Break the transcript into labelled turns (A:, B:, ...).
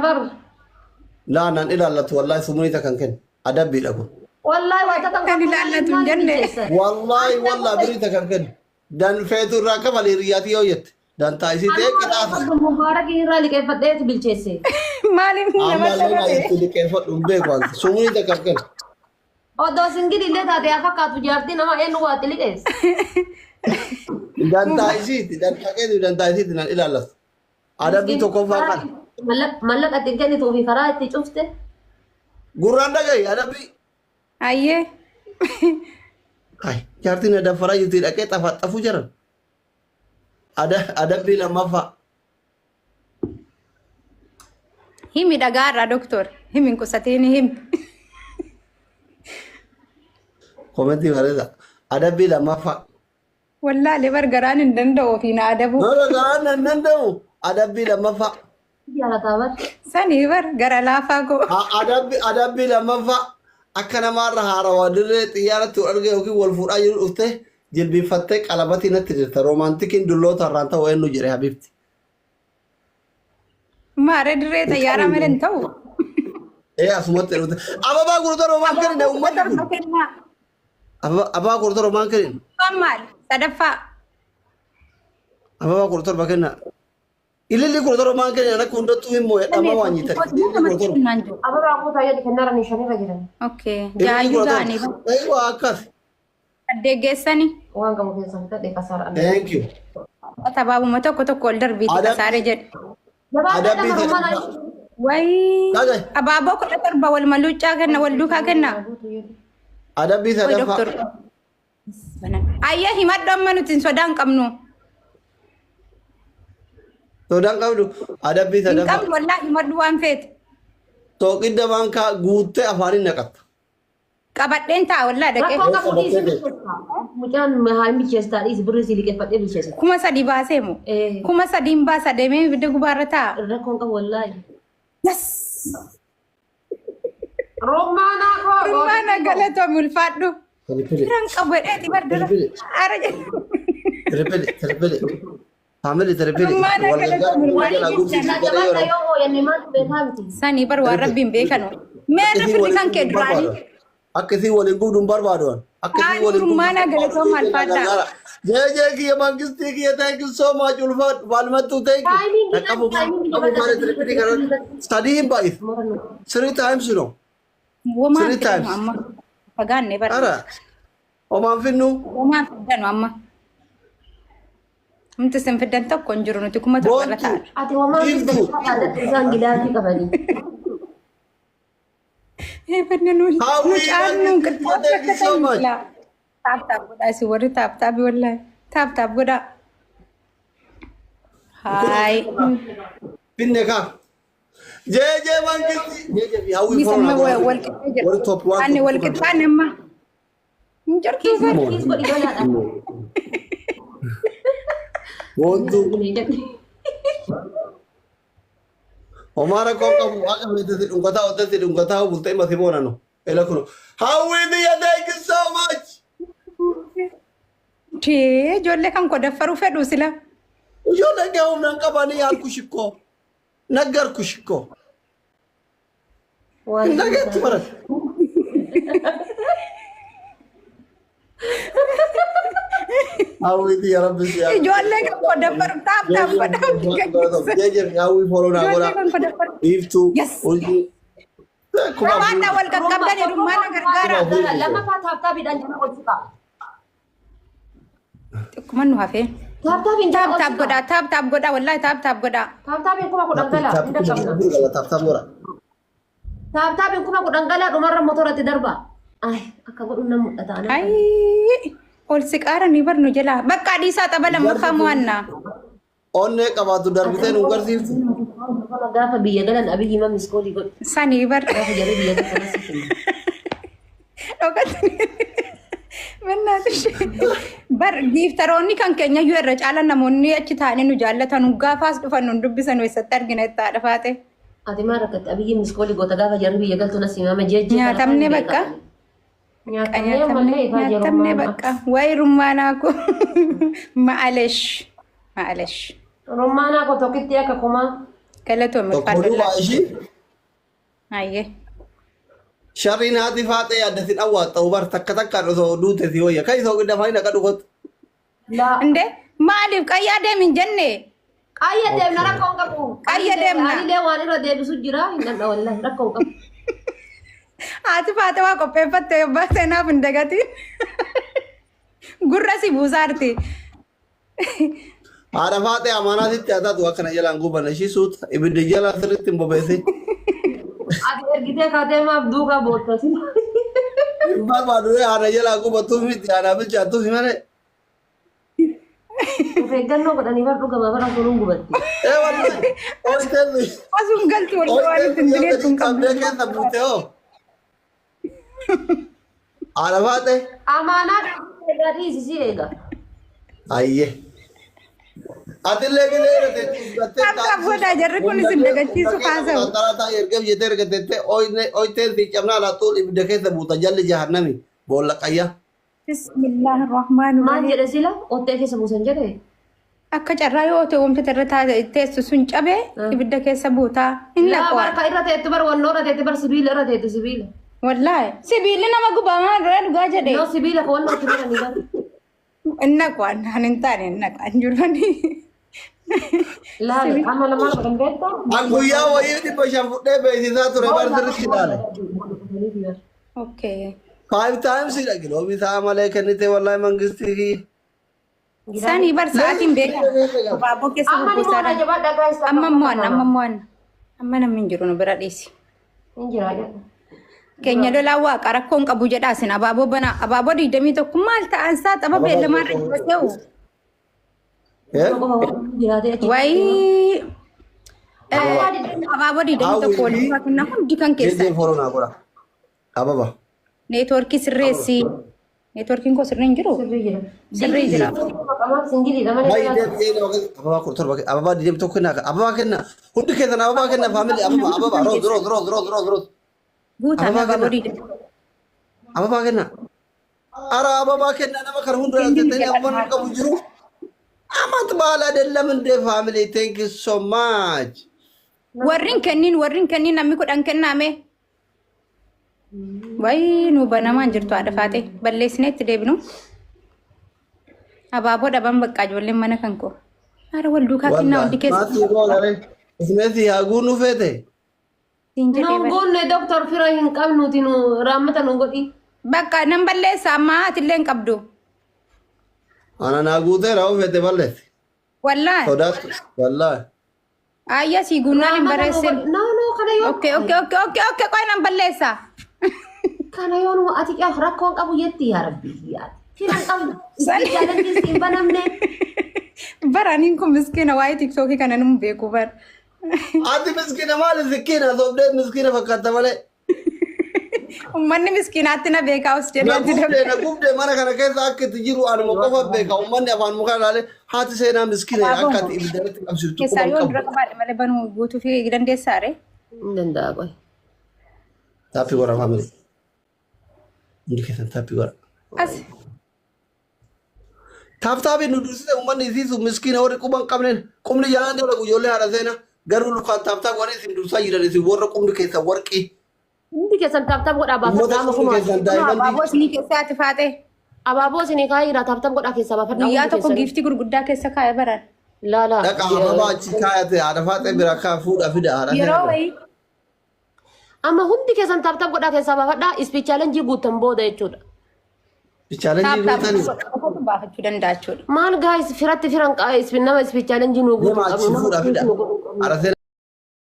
A: بر
B: لا أنا إلى الله والله سموني تكنكن أدبي لكم
A: والله وقتها
C: كان لا لا تنجنة
B: والله والله بري تكنكن دان فيتو راكب على رياتي أويت دان تايسي تيك كده
A: مبارك يرالي كيف بديت بالجيسي
C: مالي من
B: أما لنا يتولي كيف أمبي قال سموني تكنكن
A: او دو سنگي دي تا دي افا كاتو جارتي نما انو واتلي كيس
B: دان تايسي دان إلى الله أدبي تكوفا كان
A: ملك اتنكني تو في فرات شفته
B: قران دقي أدبي
C: أيه
B: هاي جارتي ندا فراي يطير أكيد تفو جرن أدبي لما فا
C: هم دقارة دكتور هم إنكو ستيني هم
B: كومنتي وردا أدبي لما فا
C: والله لبر قران ندندو فينا أدبو
B: لا لا نندو أدبي لما فا
A: يا لا تابر
C: سني بر قرا لا فاكو
B: أدبي لما فا أكنا مرة هارا ودرة تيارة تورجع وكي والفورا يروته جلبي فتك على باتي نتري رومانتيكين دلو ترانتا وين نجري حبيبتي
C: ما رد ريت يارا ملن تو
B: إيه أسمع تروت أبا بقول ترى رومان كرين أبا بقول ترى رومان كرين
C: كمال سدفا
B: أبا بقول ترى بكنا إللي قول ترى رومان كرين أنا كنت توهم مويه أما واني ترى
A: ابا باكو تايا دي كنارا نيشاني راجلا
C: اوكي جايو داني
B: أيوة أكاس
C: دغسني
A: وان كم كيس سنتا دي كسر انا
B: thank you
C: تبابو متو كتو كولدر بيتي كساري جد
B: أدبي
C: واي
B: كذا
C: أبابو كتو تربا والملوچا كنا والدوكا كنا
B: أدبي
C: وي
B: سدفا
C: دكتور أيه همات دمانو تين سودان كمنو
B: Todang kau tu أدبي
C: إن
B: سدفا
C: كم والله همات دوان فيت
B: توكيد دمان كا غوتة أفاني نكت
C: كباتين تا والله دكي
A: ركون كبودي مجان مهاي بيجستا إيش برزي لي كيف بدي بيجستا
C: كما سدي باسمو
A: إيه
C: كما سدي مباسا دمي بدو بارتا
A: ركون كم والله
C: يس
A: رومانا كو
C: rumana galato mulfaddu
B: Terpilih
C: rang kabet tibar dulu araja
B: terpilih family terpilih
C: Rumana
B: Warga
C: kalau
B: warga
C: wali
B: lagu
C: kita
B: sisi
A: لا
B: kada
A: جبان
B: orang
A: تيو يعني ما تبهمتي
C: sani bar warabim bekano mera fitikan ke drani
B: akkasi walin gudun barbadoon akkasi
C: Kan
B: walin
C: rumana galato malfadda
B: jee kiya mangisti kiya thank you so much ulfat walmatu thank you
A: Timing kita,
B: nakabu
A: timing kita.
B: kamu mare terpilih karon study bais 3 times you know
C: woma
B: Three times.
C: amma paganne bar
B: ara o man finnu
C: woma fidano amma mtu semfedan to konjuru nuti kuma to
B: Bontu.
C: barata
A: Ati wama
B: Itu.
A: ada tulisan gilati kabadi.
C: eh bananu
B: How we
C: mucanu
B: want you. Thank you so much.
C: tap tap goda si wori tap tap wallahi tap goda hai
B: pinne ka jee mangisti jee how we
C: bisa
B: follow
C: ma
B: na
C: wal
B: What top one?
C: ane wal kitane ma njortu bar
A: Kis ko idola ada.
B: Bontu
A: Ini jadi.
B: Omara ko ka waka mete ungkata bulte masibona no ela kuno how we thank you so much
C: te jolle kan ko defaru fedu sila
B: yo na ga umnan ka bani yar kushiko nagar kushiko nagar tumara how we ya rabbi ya
C: jolle kan ko defaru tap tap goda
B: jee how we follow na
C: jolle
B: gora
C: kan ko defaru
B: if to
C: Yes.
B: ulji kuma
C: Ramanda wal gaggabdan rumana gargara
A: Lama ka tap bidan jana ko suka.
C: kuma nu hafe
A: Tap bin
C: tap tap goda wallahi tap goda
A: Tap kuma ko dangala. Inda kamna.
B: tap gora
A: Tap kuma ko dangala dumarra motora ti darba. Ay, akka godun nan mudata ana.
C: ay ol sikara ni bar nu jala bakka disa tabala mafamu anna
B: onne qabatu darbite nu garsiiftu
A: Kana gafa biyya galan abi himam iskoli god.
C: sani bar
A: Gafa jare biyya galan sikin.
C: okat manna tish bar giftaronni kan kenya yu irra cala namonni achi taane nu jallatan nu gafas dufan nu dubbisan way sattargina itta dafate
A: Ati mara kat abi himam iskoli gota gafa jare biyya galtu nasi mama jeje.
C: Nyaatamne bakka nyaatamne bakka way rumana ko maalesh
A: Romana ko tokitti akka kuma
C: Galato
B: Tokkoduu waa ishii
C: Aye.
B: sharriin haati faatee yaaddatiin awwaaxxa'u bar takka osoo duute si wayya kan isoo gidda faayina kadhukot.
C: Inde maaliif qayyaa deemin jenne?
A: Qayya deemna rakkoon qabu.
C: Qayya deemna.
A: Ani lee waan irra deebisu jira hin danda'u wallahi rakkoon qabu.
C: Haati faate waa qopheeffatte yobbaa seenaaf hin dagatiin. Gurra si buusaarti.
B: Haadha faatee amaanaatitti haa taatu akkana jalaan gubanna ishii suuta ibidda jala sirriitti hin bobeessin.
A: Ati ergitee kaatee maaf duukaa boottasi.
B: Barbaadu haadha jalaan gubattuuf miti haadha bilchaattuuf malee.
A: Of eeggannoo godhanii bar dhugama bara sunuun gubatti.
B: Wallahi oolteetu.
C: Asuun galti wal waan ittiin bineetu hin qabdu.
B: Qabdee keessa buute hoo. Haadha faatee.
A: Amaanaa gadhii isii eega.
B: Ayyee. Atillee gilee
C: Akka booda jarri kun isin dagachiisu kaasa'u.
B: Tarataa erga jettee ergatettee oyteen fi cabnaa laattuun ibidda keessa buuta jalli jahannami boolla qayyaa.
C: Bismillaahi rahmaani
A: Maal
C: rahiim.
A: jedhe sila ottee keessa buusan jedhe.
C: Akka carraa yoo ta'e wamta irra teessu sun cabee ibidda keessa buutaa hin
A: Laa
C: laqoon.
A: barka irra teetti bar wannoo irra teetti bar sibiila irra teetti sibiila.
C: Wallaahi sibiilli nama gubamaa dura dhugaa jedhe.
A: Yoo sibiila ka wannoo itti baranii bar.
C: Hin naqoon hin taane hin naqaan jiranii.
A: Laale amma lamaan godhan beektaa.
B: An guyyaa wayii dhibba shan fudhee beeksisaa ture bar sirriitti ilaale.
C: Okay.
B: 5 times dha kiloomeetira malee kennite wallahi mangistii kiyya.
C: Sani bar sa'aatiin beekan. Baaboo keessa
A: Amma ni moona
C: buusaadha.
A: jabaa dhagaa isaa.
C: Amma mo'anna. Amma namni hin jiru nu bira dhiisi.
A: Hin jira jedha.
C: Keenya lolaa waaqa rakkoon qabu jedhaasin abaaboo bana abaaboo 21 maal ta'an isaa xaba beellamaa irra jibatee'u. Wayii abaaboo 21 waliin fakkinna hundi kan keessa.
B: Jeejeen foronaa godha. Ababa.
C: Neetwoorkii sirreessi. Neetwoorkiin koo sirrii hin jiru? Sirrii jira.
A: Maqamaa singiliidha malee.
B: Baay'ee deebi'ee ababaa kurtorba ababaa diidem tokko kennaa ababaa kenna hundi keessan ababaa kenna faamilii ababaa roos.
C: Guutaan abaaboo 20.
B: Ababaa kenna. Ara ababaa kenna nama kan hunda dhalatee ababaan qabu jiru. Amat baala dellam indee faamilii thank you so much.
C: Warrin kennin namni kudhan kenname. Wayii nu banamaan jirtu haadha faate balleessinee itti deebinu. Abaaboo dhaban bakka ijoolleen mana kan koo. Haara wal duukaa kennaa hundi keessa.
B: Maatii boolare ismeeti yaa guunu feete.
A: Nuun goonne doktor fira hin qabnuti nu raammata nu godhi.
C: Bakka nan balleessa amma haatillee hin qabdu.
B: Ana naa guutee raa'u feete balleessi.
C: Wallaahi.
B: Sodaatu wallaahi.
C: Ayya si gunnaan hin barreessin.
A: No kana yoo.
C: Okay qoy nan balleessa.
A: Kana yoo nu ati qaaf rakkoon qabu jetti yaa rabbi yaa. Fira qabdu. Sani jaalalli siin banamne.
C: Baraniin kun miskiina waa'ee tiktookii kana nu beeku bar.
B: Ati miskiina maali miskiina sobdee miskiina fakkaata malee.
C: Ummanni miskiinaatti na beekaa os jedhee
B: Na gubdee mana kana keessa akka itti jiru anuma qofa beeka ummanni afaan mukaa ilaalee haati seenaa miskiina akka ati ibiddatti qabsiiftu
C: keessaa
B: quban
C: yoo
B: qabu.
C: dura qabaadhe malee banuu guutuu fi dandeessaa ree.
A: Hin danda'a qoy.
B: Taappii godha faamilii. Hundi keessan taappii godha.
C: As
B: Taaftaabii nu dursite ummanni isiisu miskiina warri quban qabneen qubni jalaan dabala ijoollee haadha seenaa garuu lukaan taaftaa godhanii isin dursaa jiran isin warra qubni keessa warqii.
A: Hundi keessan taaptaap godhaa
B: Uummata
A: baafadhaa
B: qubni
A: makuma.
B: keessan daa'imman
C: abaaboo isinii keessaa ati faate
A: Abaaboo isinii kaa'ee jira taaptaap godhaa keessaa baafadhaa.
C: guyyaa tokko giiftii gurguddaa keessa kaa'e baran.
A: Laala.
B: Dhaqa ababaa achi kaayate haadha faatee bira kaa fuudha fida haadha
C: Yeroo
B: seenaa.
C: wayii
A: Amma hundi keessan taaptaap godhaa keessaa baafadhaa ispichaalenjii guutan booda jechuudha.
B: Bichaalenjii guutanii.
C: taaptaap baafachuu danda'a jechuudha.
A: Maal gaayis firatti firan nama ispichaalenjii nu guutu
B: Deema achi fuudha fida. Haadha seenaa.